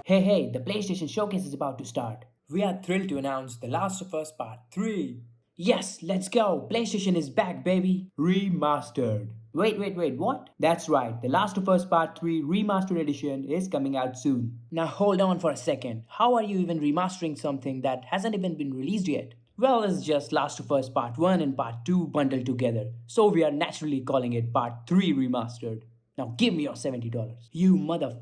Hey, the PlayStation Showcase is about to start. We are thrilled to announce The Last of Us Part 3. Yes, let's go! PlayStation is back, baby! Remastered. Wait, what? That's right, The Last of Us Part 3 Remastered Edition is coming out soon. Now hold on for a second. How are you even remastering something that hasn't even been released yet? Well, it's just Last of Us Part 1 and Part 2 bundled together, so we are naturally calling it Part 3 Remastered. Now give me your $70. You mother.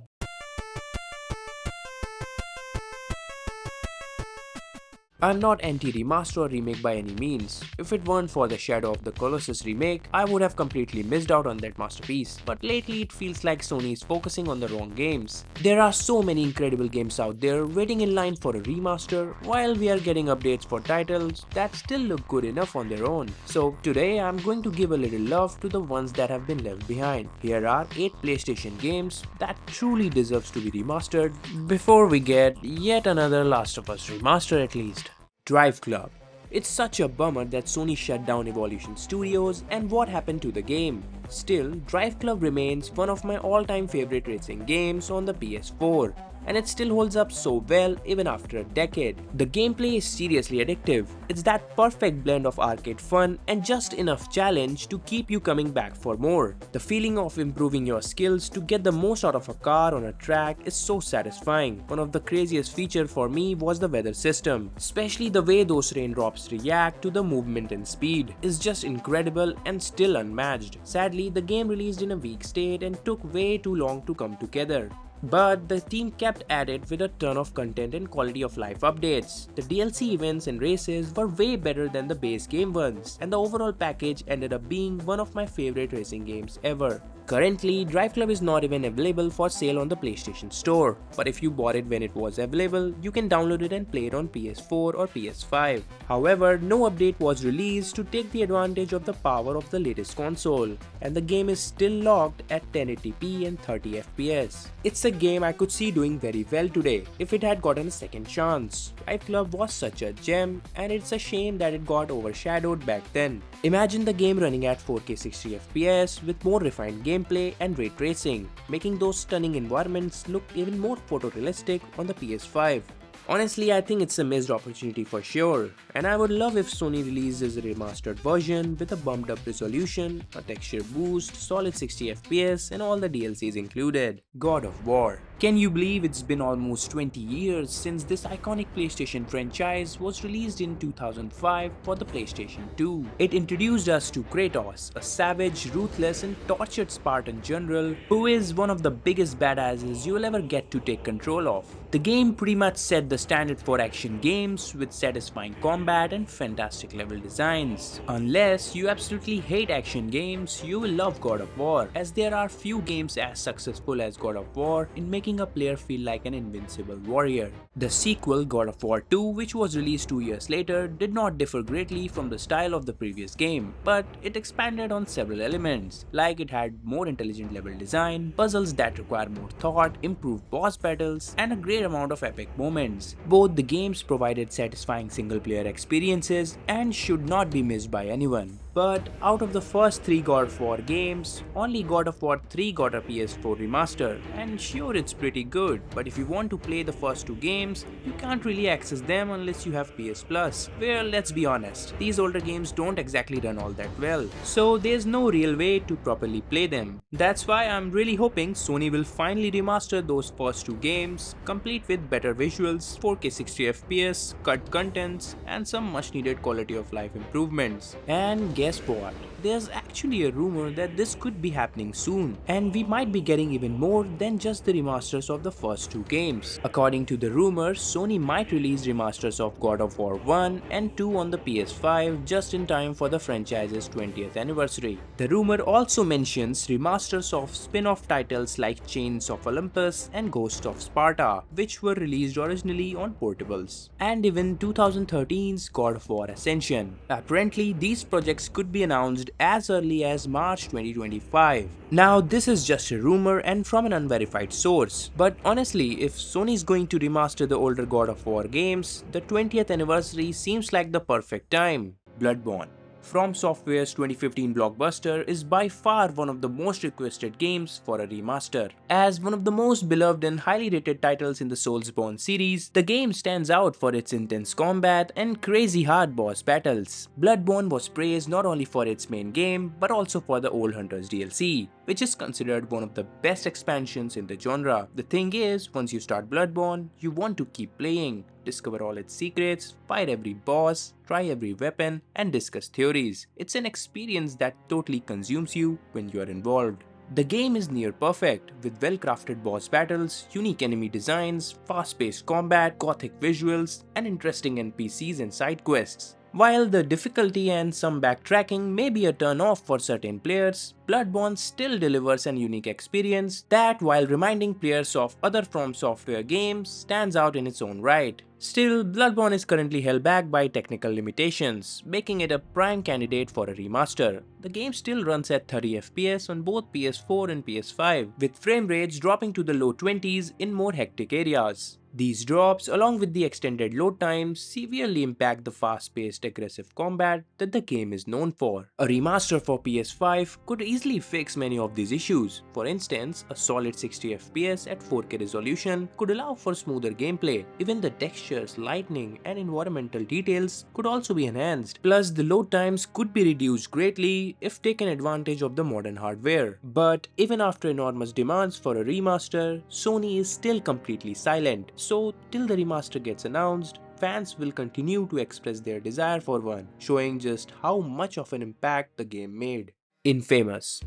I'm not anti-remaster or remake by any means. If it weren't for the Shadow of the Colossus remake, I would have completely missed out on that masterpiece. But lately it feels like Sony is focusing on the wrong games. There are so many incredible games out there waiting in line for a remaster, while we are getting updates for titles that still look good enough on their own. So today I'm going to give a little love to the ones that have been left behind. Here are 8 PlayStation games that truly deserves to be remastered before we get yet another Last of Us remaster at least. Driveclub. It's such a bummer that Sony shut down Evolution Studios and what happened to the game. Still, Driveclub remains one of my all-time favorite racing games on the PS4, and it still holds up so well even after a decade. The gameplay is seriously addictive. It's that perfect blend of arcade fun and just enough challenge to keep you coming back for more. The feeling of improving your skills to get the most out of a car on a track is so satisfying. One of the craziest features for me was the weather system, especially the way those raindrops react to the movement and speed is just incredible and still unmatched. Sadly, the game released in a weak state and took way too long to come together. But the team kept at it with a ton of content and quality of life updates. The DLC events and races were way better than the base game ones, and the overall package ended up being one of my favorite racing games ever. Currently, Driveclub is not even available for sale on the PlayStation Store, but if you bought it when it was available, you can download it and play it on PS4 or PS5. However, no update was released to take the advantage of the power of the latest console, and the game is still locked at 1080p and 30 FPS. It's a game I could see doing very well today if it had gotten a second chance. Driveclub was such a gem, and it's a shame that it got overshadowed back then. Imagine the game running at 4K 60 FPS with more refined gameplay and ray tracing, making those stunning environments look even more photorealistic on the PS5. Honestly, I think it's a missed opportunity for sure, and I would love if Sony releases a remastered version with a bumped up resolution, a texture boost, solid 60 FPS and all the DLCs included. God of War. Can you believe it's been almost 20 years since this iconic PlayStation franchise was released in 2005 for the PlayStation 2? It introduced us to Kratos, a savage, ruthless and tortured Spartan general who is one of the biggest badasses you'll ever get to take control of. The game pretty much set the standard for action games with satisfying combat and fantastic level designs. Unless you absolutely hate action games, you will love God of War, as there are few games as successful as God of War in making a player feel like an invincible warrior. The sequel, God of War 2, which was released 2 years later, did not differ greatly from the style of the previous game, but it expanded on several elements, like it had more intelligent level design, puzzles that require more thought, improved boss battles, and a great amount of epic moments. Both the games provided satisfying single-player experiences and should not be missed by anyone. But out of the first 3 God of War games, only God of War 3 got a PS4 remaster, and sure, it's pretty good, but if you want to play the first 2 games, you can't really access them unless you have PS Plus, where let's be honest, these older games don't exactly run all that well, so there's no real way to properly play them. That's why I'm really hoping Sony will finally remaster those first 2 games, complete with better visuals, 4K 60 FPS, cut contents, and some much needed quality of life improvements. And guess what? There's actually a rumor that this could be happening soon, and we might be getting even more than just the remasters of the first 2 games. According to the rumors, Sony might release remasters of God of War 1 and 2 on the PS5 just in time for the franchise's 20th anniversary. The rumor also mentions remasters of spin-off titles like Chains of Olympus and Ghost of Sparta, which were released originally on portables, and even 2013's God of War Ascension. Apparently, these projects could be announced as early as March 2025. Now, this is just a rumor and from an unverified source, but honestly, if Sony is going to remaster the older God of War games, the 20th anniversary seems like the perfect time. Bloodborne. From Software's 2015 blockbuster is by far one of the most requested games for a remaster. As one of the most beloved and highly rated titles in the Soulsborne series, the game stands out for its intense combat and crazy hard boss battles. Bloodborne was praised not only for its main game, but also for the Old Hunters DLC, which is considered one of the best expansions in the genre. The thing is, once you start Bloodborne, you want to keep playing, discover all its secrets, fight every boss, try every weapon, and discuss theories. It's an experience that totally consumes you when you are involved. The game is near perfect, with well-crafted boss battles, unique enemy designs, fast-paced combat, gothic visuals, and interesting NPCs and side quests. While the difficulty and some backtracking may be a turn-off for certain players, Bloodborne still delivers an unique experience that, while reminding players of other From Software games, stands out in its own right. Still, Bloodborne is currently held back by technical limitations, making it a prime candidate for a remaster. The game still runs at 30 FPS on both PS4 and PS5, with frame rates dropping to the low 20s in more hectic areas. These drops, along with the extended load times, severely impact the fast-paced aggressive combat that the game is known for. A remaster for PS5 could easily fix many of these issues. For instance, a solid 60 FPS at 4K resolution could allow for smoother gameplay. Even the textures, lighting, and environmental details could also be enhanced. Plus, the load times could be reduced greatly if taken advantage of the modern hardware. But even after enormous demands for a remaster, Sony is still completely silent. So, till the remaster gets announced, fans will continue to express their desire for one, showing just how much of an impact the game made. Infamous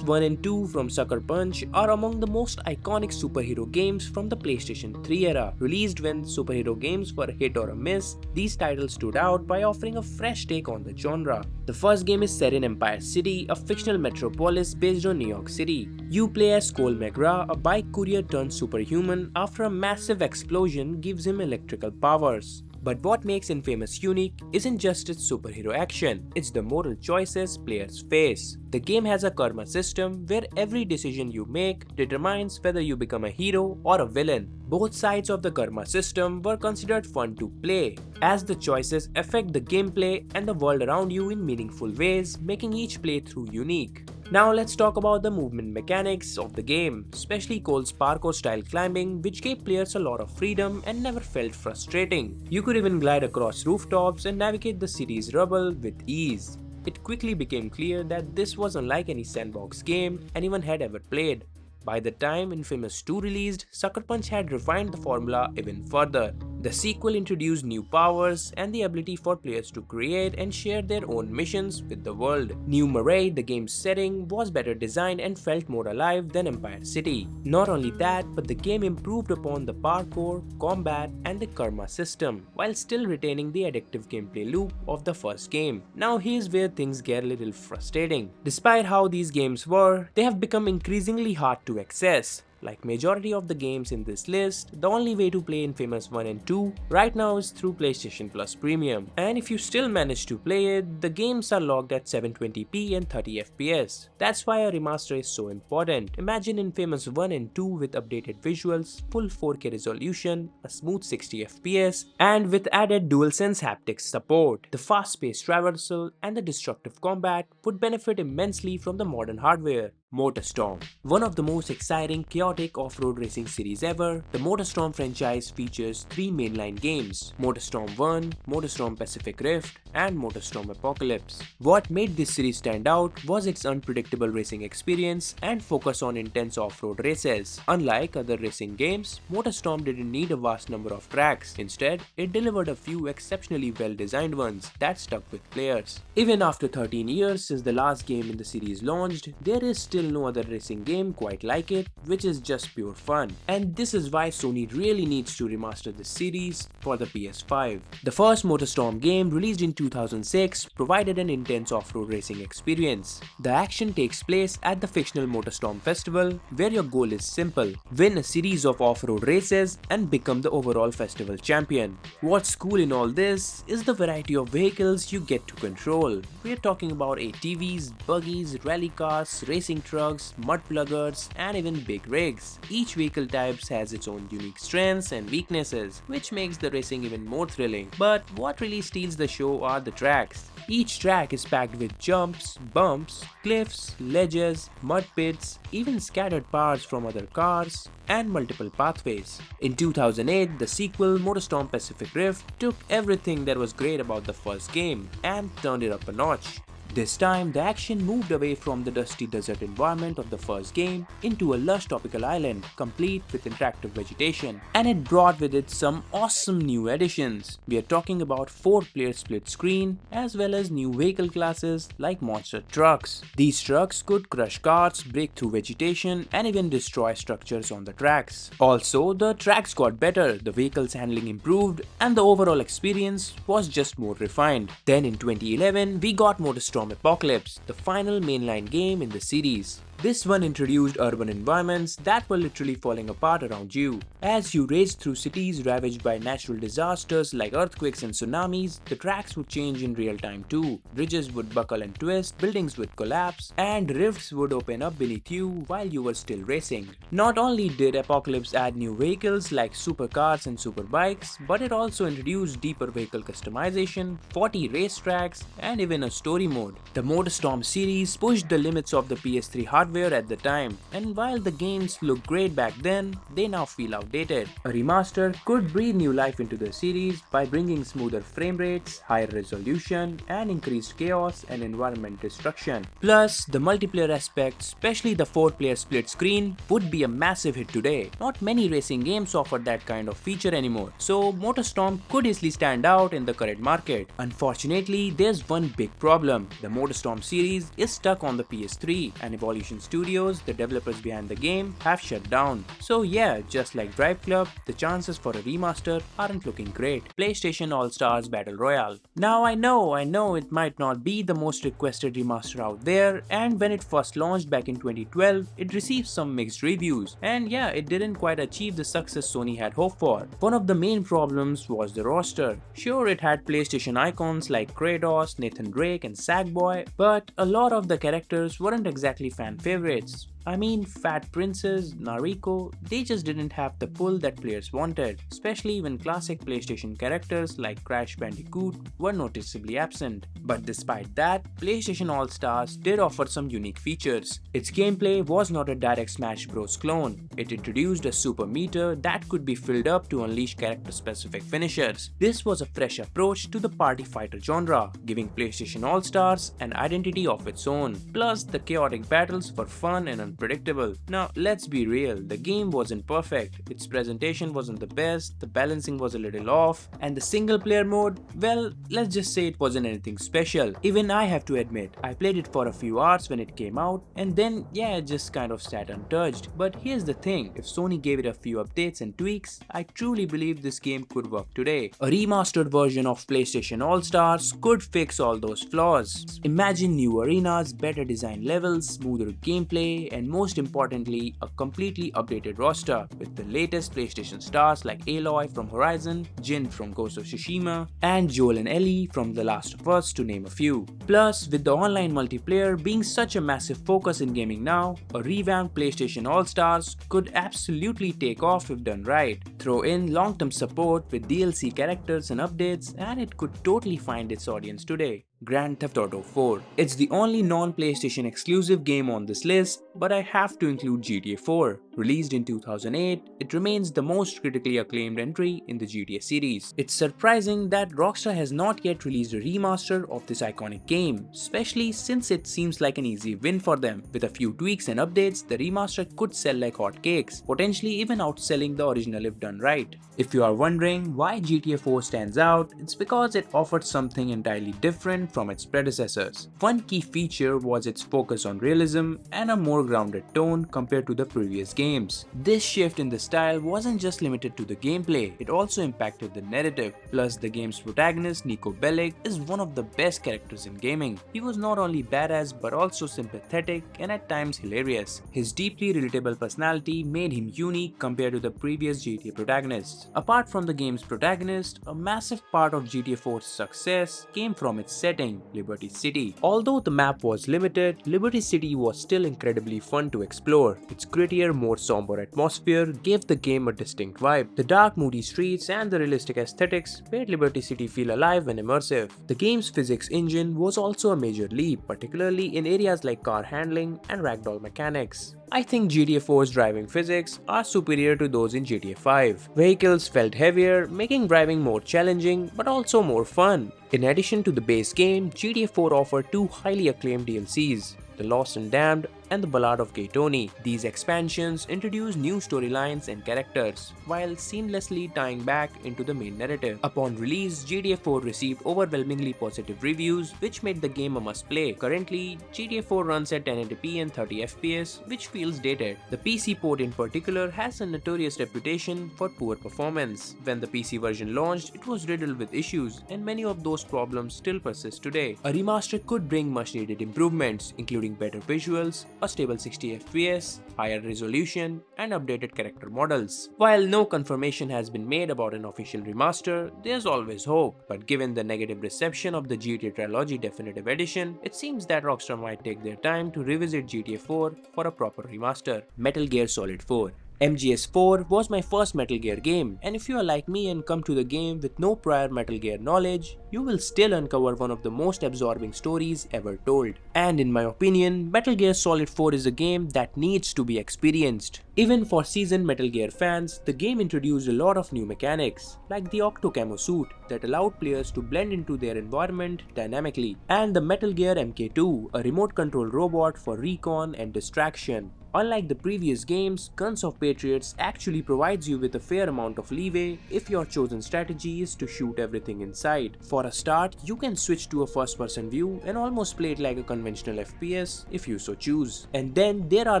1 and 2 from Sucker Punch are among the most iconic superhero games from the PlayStation 3 era. Released when superhero games were a hit or a miss, these titles stood out by offering a fresh take on the genre. The first game is set in Empire City, a fictional metropolis based on New York City. You play as Cole McGrath, a bike courier turned superhuman after a massive explosion gives him electrical powers. But what makes Infamous unique isn't just its superhero action, it's the moral choices players face. The game has a karma system where every decision you make determines whether you become a hero or a villain. Both sides of the karma system were considered fun to play, as the choices affect the gameplay and the world around you in meaningful ways, making each playthrough unique. Now let's talk about the movement mechanics of the game, especially Cole's parkour style climbing, which gave players a lot of freedom and never felt frustrating. You could even glide across rooftops and navigate the city's rubble with ease. It quickly became clear that this was unlike any sandbox game anyone had ever played. By the time Infamous 2 released, Sucker Punch had refined the formula even further. The sequel introduced new powers and the ability for players to create and share their own missions with the world. New Murray, the game's setting, was better designed and felt more alive than Empire City. Not only that, but the game improved upon the parkour, combat, and the karma system, while still retaining the addictive gameplay loop of the first game. Now here's where things get a little frustrating. Despite how these games were, they have become increasingly hard to access. Like majority of the games in this list, the only way to play Infamous 1 and 2 right now is through PlayStation Plus Premium. And if you still manage to play it, the games are locked at 720p and 30 FPS. That's why a remaster is so important. Imagine Infamous 1 and 2 with updated visuals, full 4K resolution, a smooth 60 FPS, and with added DualSense haptics support. The fast-paced traversal and the destructive combat would benefit immensely from the modern hardware. MotorStorm. One of the most exciting, chaotic off-road racing series ever, the MotorStorm franchise features three mainline games: MotorStorm 1, MotorStorm Pacific Rift, and MotorStorm Apocalypse. What made this series stand out was its unpredictable racing experience and focus on intense off-road races. Unlike other racing games, MotorStorm didn't need a vast number of tracks. Instead, it delivered a few exceptionally well-designed ones that stuck with players. Even after 13 years since the last game in the series launched, there is still no other racing game quite like it, which is just pure fun. And this is why Sony really needs to remaster this series for the PS5. The first MotorStorm game, released in 2006, provided an intense off-road racing experience. The action takes place at the fictional MotorStorm festival, where your goal is simple: win a series of off-road races and become the overall festival champion. What's cool in all this is the variety of vehicles you get to control. We're talking about ATVs, buggies, rally cars, racing trucks, mud pluggers, and even big rigs. Each vehicle type has its own unique strengths and weaknesses, which makes the racing even more thrilling. But what really steals the show are the tracks. Each track is packed with jumps, bumps, cliffs, ledges, mud pits, even scattered parts from other cars, and multiple pathways. In 2008, the sequel MotorStorm Pacific Rift took everything that was great about the first game and turned it up a notch. This time, the action moved away from the dusty desert environment of the first game into a lush tropical island, complete with interactive vegetation. And it brought with it some awesome new additions. We are talking about 4-player split screen, as well as new vehicle classes like monster trucks. These trucks could crush cars, break through vegetation, and even destroy structures on the tracks. Also, the tracks got better, the vehicles handling improved, and the overall experience was just more refined. Then in 2011, we got MotorStorm Apocalypse, the final mainline game in the series. This one introduced urban environments that were literally falling apart around you. As you raced through cities ravaged by natural disasters like earthquakes and tsunamis, the tracks would change in real time too. Bridges would buckle and twist, buildings would collapse, and rifts would open up beneath you while you were still racing. Not only did Apocalypse add new vehicles like supercars and superbikes, but it also introduced deeper vehicle customization, 40 racetracks, and even a story mode. The MotorStorm series pushed the limits of the PS3 hardware at the time, and while the games looked great back then, they now feel outdated. A remaster could breathe new life into the series by bringing smoother frame rates, higher resolution, and increased chaos and environment destruction. Plus, the multiplayer aspect, especially the 4-player split screen, would be a massive hit today. Not many racing games offer that kind of feature anymore, so MotorStorm could easily stand out in the current market. Unfortunately, there's one big problem. The MotorStorm series is stuck on the PS3, and Evolution Studios, the developers behind the game, have shut down. So yeah, just like Driveclub, the chances for a remaster aren't looking great. PlayStation Allstars Battle Royale. Now I know it might not be the most requested remaster out there, and when it first launched back in 2012, it received some mixed reviews, and yeah, it didn't quite achieve the success Sony had hoped for. One of the main problems was the roster. Sure, it had PlayStation icons like Kratos, Nathan Drake, and Sackboy, but a lot of the characters weren't exactly fan favorites. I mean, Fat Princess, Nariko, they just didn't have the pull that players wanted, especially when classic PlayStation characters like Crash Bandicoot were noticeably absent. But despite that, PlayStation All-Stars did offer some unique features. Its gameplay was not a direct Smash Bros. Clone. It introduced a super meter that could be filled up to unleash character-specific finishers. This was a fresh approach to the party fighter genre, giving PlayStation All-Stars an identity of its own. Plus, the chaotic battles were fun and unpredictable. Now, let's be real, the game wasn't perfect, its presentation wasn't the best, the balancing was a little off, and the single player mode, well, let's just say it wasn't anything special. Even I have to admit, I played it for a few hours when it came out, and then yeah, it just kind of sat untouched. But here's the thing, if Sony gave it a few updates and tweaks, I truly believe this game could work today. A remastered version of PlayStation All-Stars could fix all those flaws. Imagine new arenas, better design levels, smoother gameplay, and most importantly, a completely updated roster with the latest PlayStation stars like Aloy from Horizon, Jin from Ghost of Tsushima, and Joel and Ellie from The Last of Us, to name a few. Plus, with the online multiplayer being such a massive focus in gaming now, a revamped PlayStation All-Stars could absolutely take off if done right. Throw in long-term support with DLC characters and updates, and it could totally find its audience today. Grand Theft Auto 4. It's the only non-PlayStation exclusive game on this list, but I have to include GTA 4. Released in 2008, it remains the most critically acclaimed entry in the GTA series. It's surprising that Rockstar has not yet released a remaster of this iconic game, especially since it seems like an easy win for them. With a few tweaks and updates, the remaster could sell like hotcakes, potentially even outselling the original if done right. If you are wondering why GTA 4 stands out, it's because it offered something entirely different from its predecessors. One key feature was its focus on realism and a more grounded tone compared to the previous games. This shift in the style wasn't just limited to the gameplay, it also impacted the narrative. Plus, the game's protagonist, Niko Bellic, is one of the best characters in gaming. He was not only badass but also sympathetic and at times hilarious. His deeply relatable personality made him unique compared to the previous GTA protagonists. Apart from the game's protagonist, a massive part of GTA 4's success came from its setting. setting, Liberty City. Although the map was limited, Liberty City was still incredibly fun to explore. Its grittier, more somber atmosphere gave the game a distinct vibe. The dark, moody streets and the realistic aesthetics made Liberty City feel alive and immersive. The game's physics engine was also a major leap, particularly in areas like car handling and ragdoll mechanics. I think GTA 4's driving physics are superior to those in GTA 5. Vehicles felt heavier, making driving more challenging but also more fun. In addition to the base game, GTA 4 offered two highly acclaimed DLCs, The Lost and Damned and The Ballad of Gay Tony. These expansions introduce new storylines and characters, while seamlessly tying back into the main narrative. Upon release, GTA 4 received overwhelmingly positive reviews, which made the game a must-play. Currently, GTA 4 runs at 1080p and 30 FPS, which feels dated. The PC port in particular has a notorious reputation for poor performance. When the PC version launched, it was riddled with issues, and many of those problems still persist today. A remaster could bring much-needed improvements, including better visuals, a stable 60 FPS, higher resolution, and updated character models. While no confirmation has been made about an official remaster, there's always hope. But given the negative reception of the GTA Trilogy Definitive Edition, it seems that Rockstar might take their time to revisit GTA 4 for a proper remaster. Metal Gear Solid 4. MGS4 was my first Metal Gear game, and if you are like me and come to the game with no prior Metal Gear knowledge, you will still uncover one of the most absorbing stories ever told. And in my opinion, Metal Gear Solid 4 is a game that needs to be experienced. Even for seasoned Metal Gear fans, the game introduced a lot of new mechanics, like the Octo Camo suit that allowed players to blend into their environment dynamically, and the Metal Gear MK2, a remote control robot for recon and distraction. Unlike the previous games, Guns of Patriots actually provides you with a fair amount of leeway if your chosen strategy is to shoot everything in sight. For a start, you can switch to a first-person view and almost play it like a conventional FPS if you so choose. And then there are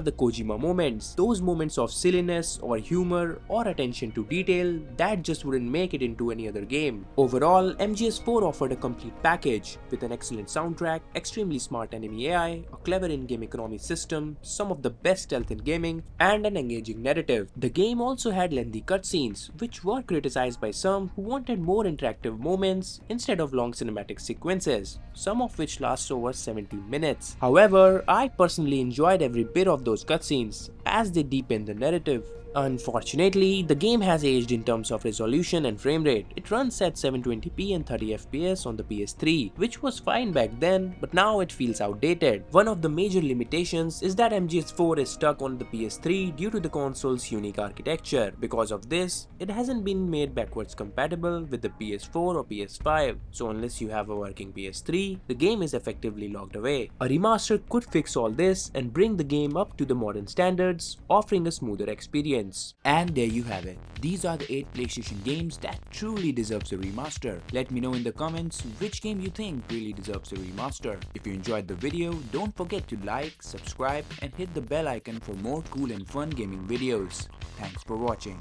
the Kojima moments, those moments of silliness or humor or attention to detail that just wouldn't make it into any other game. Overall, MGS4 offered a complete package with an excellent soundtrack, extremely smart enemy AI, a clever in-game economy system, some of the best stealth in gaming, and an engaging narrative. The game also had lengthy cutscenes, which were criticized by some who wanted more interactive moments instead of long cinematic sequences, some of which last over 17 minutes. However, I personally enjoyed every bit of those cutscenes as they deepened the narrative. Unfortunately, the game has aged in terms of resolution and frame rate. It runs at 720p and 30 FPS on the PS3, which was fine back then, but now it feels outdated. One of the major limitations is that MGS4 is stuck on the PS3 due to the console's unique architecture. Because of this, it hasn't been made backwards compatible with the PS4 or PS5, so unless you have a working PS3, the game is effectively locked away. A remaster could fix all this and bring the game up to the modern standards, offering a smoother experience. And there you have it. These are the 8 PlayStation games that truly deserves a remaster. Let me know in the comments which game you think really deserves a remaster. If you enjoyed the video, don't forget to like, subscribe and hit the bell icon for more cool and fun gaming videos. Thanks for watching.